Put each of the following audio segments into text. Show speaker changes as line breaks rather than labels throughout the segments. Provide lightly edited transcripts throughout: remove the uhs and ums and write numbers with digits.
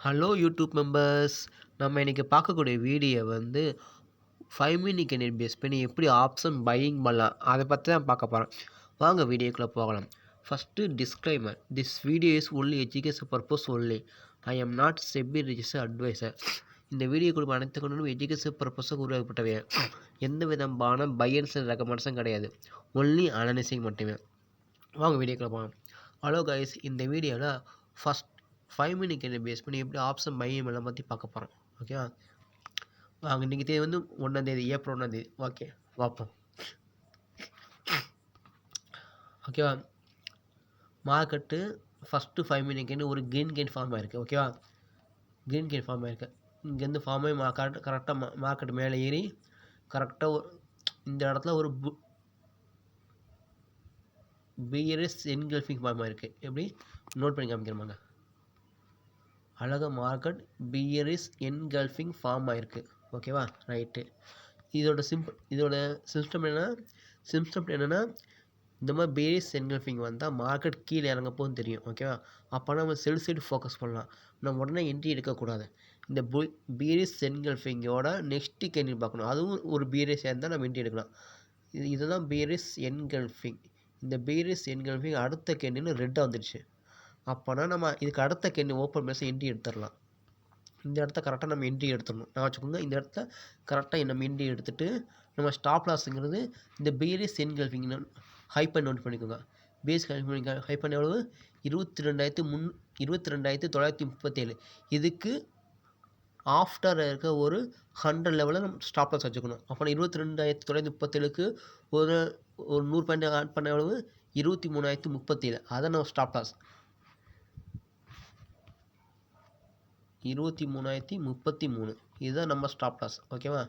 Hello YouTube members. நம்ம இன்றைக்கி பார்க்கக்கூடிய வீடியோ வந்து 5 மினிட் கேண்டில் பேஸ் பண்ணி எப்படி ஆப்ஷன் பையிங் பண்ணலாம் அதை பற்றி தான் பார்க்க போகிறோம். வாங்க வீடியோக்குள்ளே போகலாம். First disclaimer, this video is only education purpose only. I am not SEBI register advisor. இந்த வீடியோ கொடுக்கும் அனைத்து கொண்டும் எஜுகேஷன் பர்பஸுக்கு உருவாக்கப்பட்டவை. எந்த விதமான பையன்ஸ் ரெக்கமெண்டேஷன் கிடையாது, ஒன்லி அனலைசிங் மட்டுமே. வாங்க வீடியோக்குள்ளே போகலாம். ஹலோ கைஸ், இந்த வீடியோவில் ஃபஸ்ட் 5 மினிட் கேண்டில் பேஸ் பண்ணி எப்படி ஆப்ஷன் பையிங் எல்லாம் பற்றி பார்க்க போகிறோம். ஓகேவா? வாங்க. இன்றைக்கி தேதி வந்து 1 ஏப்ரல் 1 ஓகே, பார்ப்போம். ஓகேவா? மார்க்கெட்டு ஃபஸ்ட்டு 5 மினிட் கேண்டில் ஒரு க்ரீன் கேன் ஃபார்ம் ஆகிருக்கு. ஓகேவா? க்ரீன் கேன் ஃபார்ம் ஆகிருக்கு. இங்கேருந்து ஃபார்ம் ஆகி கரெக்டாக மார்க்கெட் மேலே ஏறி கரெக்டாக இந்த இடத்துல ஒரு பியரிஸ் என்கல்ஃபிங் ஃபார்ம் ஆகிருக்கு. எப்படி நோட் பண்ணி காமிக்கிறோமாங்க. அழகாக மார்க்கெட் பியரிஸ் என்கல்ஃபிங் ஃபார்ம் ஆகிருக்கு. ஓகேவா? ரைட்டு. இதோட சிஸ்டம் என்னென்னா இந்த மாதிரி பியரிஸ் என்கல்ஃபிங் வந்தால் மார்க்கெட் கீழே இறங்கப்போன்னு தெரியும். ஓகேவா? அப்போ நம்ம செல் சைடு ஃபோக்கஸ் பண்ணலாம். நம்ம உடனே என்ட்ரி எடுக்கக்கூடாது. இந்த பியரிஸ் என்கல்ஃபிங்கோட நெக்ஸ்ட்டு கேண்டில் பார்க்கணும். அதுவும் ஒரு பியரிஸ் இருந்தால் நம்ம என்ட்ரி எடுக்கலாம். இதுதான் பியரிஸ் என்கல்ஃபிங். இந்த பியரிஸ் என்கல்ஃபிங் அடுத்த கேண்டில் ரெட்டாக வந்துடுச்சு. அப்போனா நம்ம இதுக்கு அடுத்த கேண்டில் ஓப்பன் பேச என்ட்ரி எடுத்துடலாம். இந்த இடத்த கரெக்டாக நம்ம என்ட்ரி எடுத்துடணும். நான் வச்சுக்கோங்க, இந்த இடத்த கரெக்டாக நம்ம என்ட்ரி எடுத்துகிட்டு நம்ம ஸ்டாப் லாஸுங்கிறது இந்த பியரிஸ் என்கல்ஃபிங் ஹைப்பை நோட் பண்ணிக்கோங்க. பேஸ் ஹைப்பன் எவ்வளவு? 22,937. இதுக்கு ஆஃப்டர் இருக்க ஒரு 100 லெவலில் நம்ம ஸ்டாப் லாஸ் வச்சுக்கணும். அப்போ 22,937க்கு ஒரு 100 பாயிண்ட் ஆட் பண்ண எவ்வளவு? 23,037. அதை நம்ம ஸ்டாப் லாஸ் 23,033. இதுதான் நம்ம ஸ்டாப் லாஸ். ஓகேவா?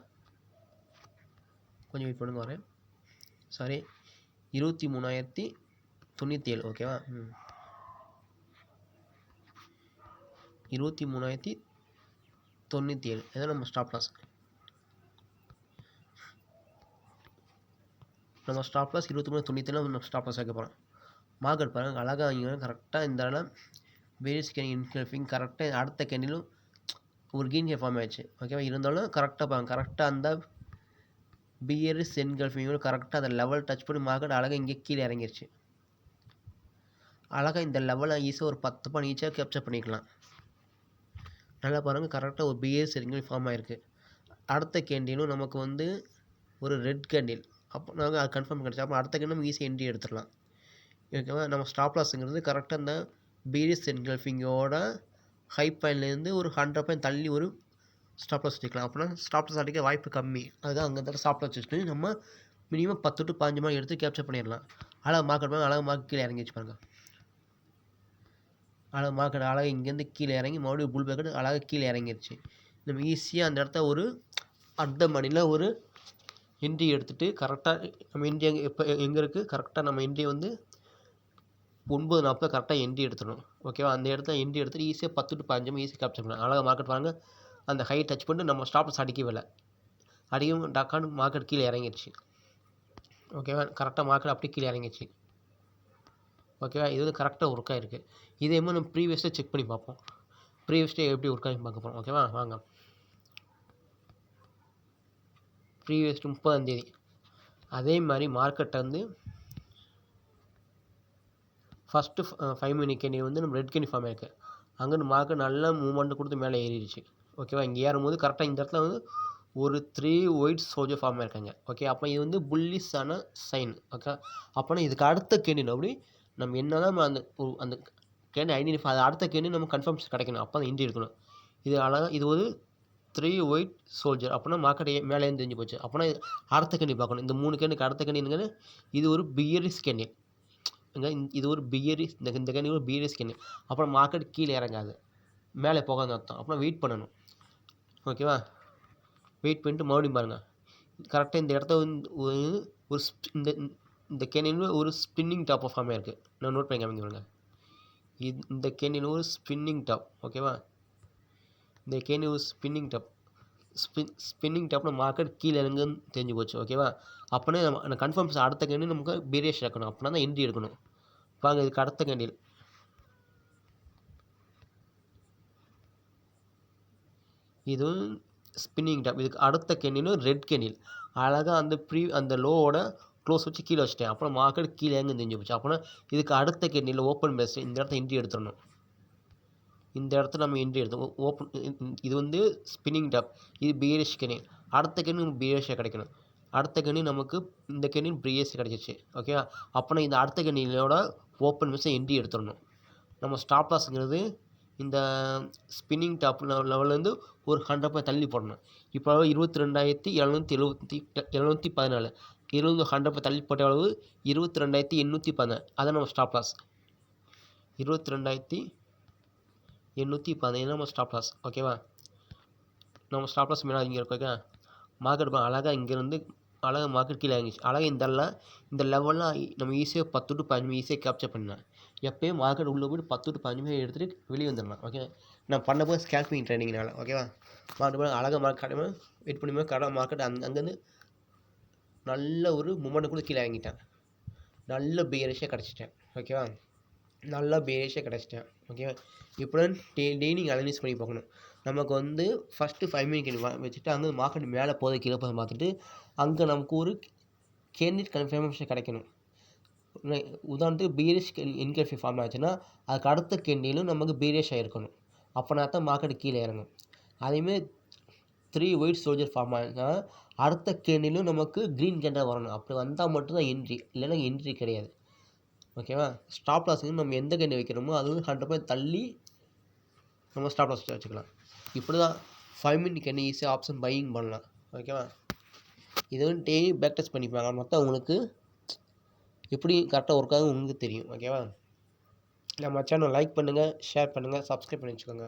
கொஞ்சம் வெயிட் பண்ணுங்க, வரேன். சாரி, 23,097. ஓகேவா? 23,097 இதுதான் நம்ம ஸ்டாப் லாஸ். நம்ம ஸ்டாப் லாஸ் 23,097 நம்ம ஸ்டாப் லாஸ் வைக்க போகிறோம். மார்க்கெட் பாருங்கள், அழகாக இங்கே கரெக்டாக இந்த இடம் வேரியஸ் கேண்டில் கரெக்டாக அடுத்த கேண்டிலும் ஒரு க்ரீன் கேன் ஃபார்ம் ஆயிடுச்சு. ஓகேவா? இருந்தாலும் கரெக்டாக பாருங்க, கரெக்டாக அந்த பியரிஸ் என்கல்ஃபிங்கோட கரெக்டாக அந்த லெவல் டச் பண்ணி மார்க்கெட் அழகாக இங்கே கீழே இறங்கிருச்சு. அழகாக இந்த லெவலை ஈஸியாக ஒரு 10 பாயிண்ட் ஈஸியாக கேப்சர் பண்ணிக்கலாம். நல்லா பாருங்கள், கரெக்டாக ஒரு பியரிஸ் என்கல்ஃபிங் ஃபார்ம் ஆகிருக்கு. அடுத்த கேண்டிலும் நமக்கு வந்து ஒரு ரெட் கேண்டில். அப்போ நாங்கள் அது கன்ஃபார்ம் கிடச்சி அப்போ அடுத்த கேண்டில் நம்ம ஈஸியாக என்ட்ரி எடுத்துடலாம். ஓகேவா? நம்ம ஸ்டாப் லாஸுங்கிறது கரெக்டாக அந்த பியரிஸ் என்கல்ஃபிங்கோட ஹை பாயிண்ட்லேருந்து ஒரு 100 பாயிண்ட் தள்ளி ஒரு ஸ்டாப் லாஸ் வச்சுக்கலாம். அப்படின்னா ஸ்டாப் லாஸ் அடிக்க வாய்ப்பு கம்மி. அதுதான் அங்கே தான் ஸ்டாப் லாஸ் வச்சுட்டு நம்ம மினிமம் 10 to 15 மாதிரி எடுத்து கேப்சர் பண்ணிடலாம். அழகாக மார்க்கெட் கீழே இறங்கி வச்சு பாருங்கள். அழகாக இங்கேருந்து கீழே இறங்கி மறுபடியும் புல் பேக்கெட் அழகாக கீழே இறங்கிருச்சு. நம்ம ஈஸியாக அந்த இடத்த ஒரு அட் த மணியில் ஒரு என்ட்ரி எடுத்துகிட்டு கரெக்டாக நம்ம என்ட்ரி எங்கே இருக்குது கரெக்டாக நம்ம என்ட்ரி வந்து 9:40 கரெக்டாக என்ட்ரி எடுத்துடணும். ஓகேவா? அந்த இடத்துல என்ட்ரி எடுத்துகிட்டு ஈஸியாக 10 to 15 ஈஸியாக கேப்சர் பண்ணலாம். அழகாக மார்க்கெட் பாருங்கள், அந்த ஹை டச் பண்ணிட்டு நம்ம ஸ்டாப் லாஸ் அடிக்கவே இல்லை. அடிக்கவும் டக்கான்னு மார்க்கெட் கீழே இறங்கிடுச்சு. ஓகேவா? கரெக்டாக மார்க்கெட் அப்படியே கீழே இறங்கிடுச்சு. ஓகேவா? இது வந்து கரெக்டாக ஒர்க் ஆகிருக்கு. இதே மாதிரி நம்ம ப்ரீவியஸாக செக் பண்ணி பார்ப்போம். ப்ரீவியஸ்டே எப்படி ஒர்க் ஆகி பார்க்க போகிறோம். ஓகேவா? வாங்க. ப்ரீவியஸ் 30 அதே மாதிரி மார்க்கெட்டை வந்து ஃபஸ்ட்டு 5 மினிட் கேண்டில் வந்து நம்ம ரெட் கேண்டில் ஃபார்ம் ஆகிருக்கு. அங்கேருந்து மார்க்கெட் நல்லா மூவ்மெண்ட் கொடுத்து மேலே ஏறிடுச்சு. ஓகேவா? இங்கே ஏறும்போது கரெக்டாக இந்த இடத்துல வந்து ஒரு 3 ஒயிட் சோல்ஜர் ஃபார்ம் ஆயிருக்காங்க. ஓகே, அப்போ இது வந்து புல்லிஷான சைன். ஓகே, அப்போனா இதுக்கு அடுத்த கேண்டில் அப்படி நம்ம என்ன தான் அந்த கேண்டில் ஐடென்டிஃபை அது அடுத்த கேண்டில் நம்ம கன்ஃபார்ம்ஸ் கிடைக்கணும். அப்போ தான் என்ட்ரி எடுக்கணும். இது அழகாக இது ஒரு 3 ஒயிட் சோல்ஜர். அப்போனா மார்க்கெட் மேலே தெரிஞ்சு போச்சு. அப்போனா அடுத்த கேண்டில் பார்க்கணும். இந்த 3 கேண்டுக்கு அடுத்த கேண்டில் இது ஒரு பியரிஸ் கேண்டில். இது ஒரு பியரிஸ், இந்த கேண்டில் ஒரு பியரிஸ் கேண்டில். அப்புறம் மார்க்கெட் கீழே இறங்காது, மேலே போகாது அர்த்தம். அப்புறம் வெயிட் பண்ணணும். ஓகேவா? வெயிட் பண்ணிட்டு மறுபடியும் பாருங்கள், கரெக்டாக இந்த இடத்த வந்து ஒரு இந்த கேண்டில் ஒரு ஸ்பின்னிங் டாப் ஃபார்ம் ஆகிருக்கு. நான் நோட் பண்ணி காமிங்க பாருங்கள். இந்த கேண்டில் ஒரு ஸ்பின்னிங் டாப். ஓகேவா? இந்த கேண்டில் ஒரு ஸ்பின்னிங் டாப்பில் மார்க்கெட் கீழே இறங்குன்னு தெரிஞ்சு போச்சு. ஓகேவா? அப்போனே நம்ம கன்ஃபார்ம்ஸ் அடுத்த கேண்டில் நமக்கு பீரியஸ் இருக்கணும். அப்படின்னா தான் என்ட்ரி எடுக்கணும். வாங்க, இதுக்கு அடுத்த கேண்டில் இதுவும் ஸ்பின்னிங் டாப். இதுக்கு அடுத்த கேண்டிலும் ரெட் கேண்டில். அழகாக அந்த லோவோட க்ளோஸ் வச்சு கீழே வச்சுட்டேன். அப்புறம் மார்க்கெட் கீழே எங்கே தெரிஞ்சு போச்சு. அப்போனா இதுக்கு அடுத்த கேண்டில் ஓப்பன் பேஸ் இந்த இடத்த என்ட்ரி எடுத்துடணும். இந்த இடத்துல நம்ம என்ட்ரி எடுத்தோம். ஓப்பன் இது வந்து ஸ்பின்னிங் டாப். இது பியரிஷ் கேண்டில். அடுத்த கேண்டில் நமக்கு பியரிஷாக கிடைக்கணும். அடுத்த கேண்டில் நமக்கு இந்த கேண்டில் பியரிஷ் கிடச்சிச்சு. ஓகேவா? அப்போனா இந்த அடுத்த கேண்டிலோட ஓப்பன் பேஸை என்ட்ரி எடுத்துடணும். நம்ம ஸ்டாப் லாஸ்ங்கிறது இந்த ஸ்பின்னிங் டாப் லெவல்லேருந்து ஒரு 100 தள்ளி போடணும். இப்போ 22,714 100 தள்ளி போட்ட அளவு 22,814. அதான் நம்ம ஸ்டாப் லாஸ். 22,814 நம்ம ஸ்டாப் லாஸ். ஓகேவா? நம்ம ஸ்டாப் லாஸ் மேலே இங்கே இருக்கும். ஓகே, மார்க்கெட் அழகாக இங்கேருந்து அழகாக மார்க்கெட் கீழே இறங்கிச்சு. அழகாக இந்த லெவல்லாம் நம்ம ஈஸியாக 10 to 15 ஈஸியாக கேப்சர் பண்ணலாம். எப்போயும் மார்க்கெட் உள்ளே போய்ட்டு 10 to 15 எடுத்துகிட்டு வெளியே வந்துடலாம். ஓகே, நான் பண்ண ஸ்கேல்பிங் ட்ரைனிங்னால. ஓகேவா? மார்க்கெட் அழகாக மார்க்கெட் வெயிட் பண்ணி கடை மார்க்கெட் அங்கேருந்து நல்ல ஒரு மூமெண்ட் கூட கீழே இறங்கிட்டேன். நல்ல பியரிஷாக கிடச்சிட்டேன். ஓகேவா? நல்லா பேரிஷாக கிடச்சிட்டேன். ஓகேவா? இப்போதான் டெய்லி அனலைஸ் பண்ணி பார்க்கணும். நமக்கு வந்து ஃபஸ்ட்டு 5 மினிட் வச்சுட்டு அங்கே மார்க்கெட் மேலே போதை கீழே போதை பார்த்துட்டு அங்கே நமக்கு ஒரு கேண்டிட் கன்ஃபர்மேஷன் கிடைக்கணும். உதாரணத்துக்கு பீரிஷ் என்கல்ஃபி ஃபார்ம் ஆச்சுன்னா அதுக்கு அடுத்த கேண்டிலும் நமக்கு பீரிஷாக இருக்கணும். அப்போனா தான் மார்க்கெட் கீழே இறங்கும். அதேமாதிரி 3 ஒயிட் சோல்ஜர் ஃபார்ம் ஆச்சுன்னா அடுத்த கேண்டிலும் நமக்கு க்ரீன் கேண்டாக வரணும். அப்படி வந்தால் மட்டும்தான் என்ட்ரி, இல்லைன்னா என்ட்ரி கிடையாது. ஓகேவா? ஸ்டாப் லாஸுக்கு நம்ம எந்த கேண்டில் வைக்கிறோமோ அது வந்து 100 தள்ளி நம்ம ஸ்டாப் லாஸ் வச்சுக்கலாம். இப்படி தான் 5 மினிட் கேண்டில் ஈஸியாக ஆப்ஷன் பையிங் பண்ணலாம். ஓகேவா? இது வந்து டெய்லி பேக் டெஸ்ட் பண்ணிப்பாங்க. மொத்தம் உங்களுக்கு எப்படி கரெக்டாக ஒர்க் ஆகும் உங்களுக்கு தெரியும். ஓகேவா? நம்ம சேனல் லைக் பண்ணுங்கள், ஷேர் பண்ணுங்கள், சப்ஸ்கிரைப் பண்ணி வச்சுக்கோங்க.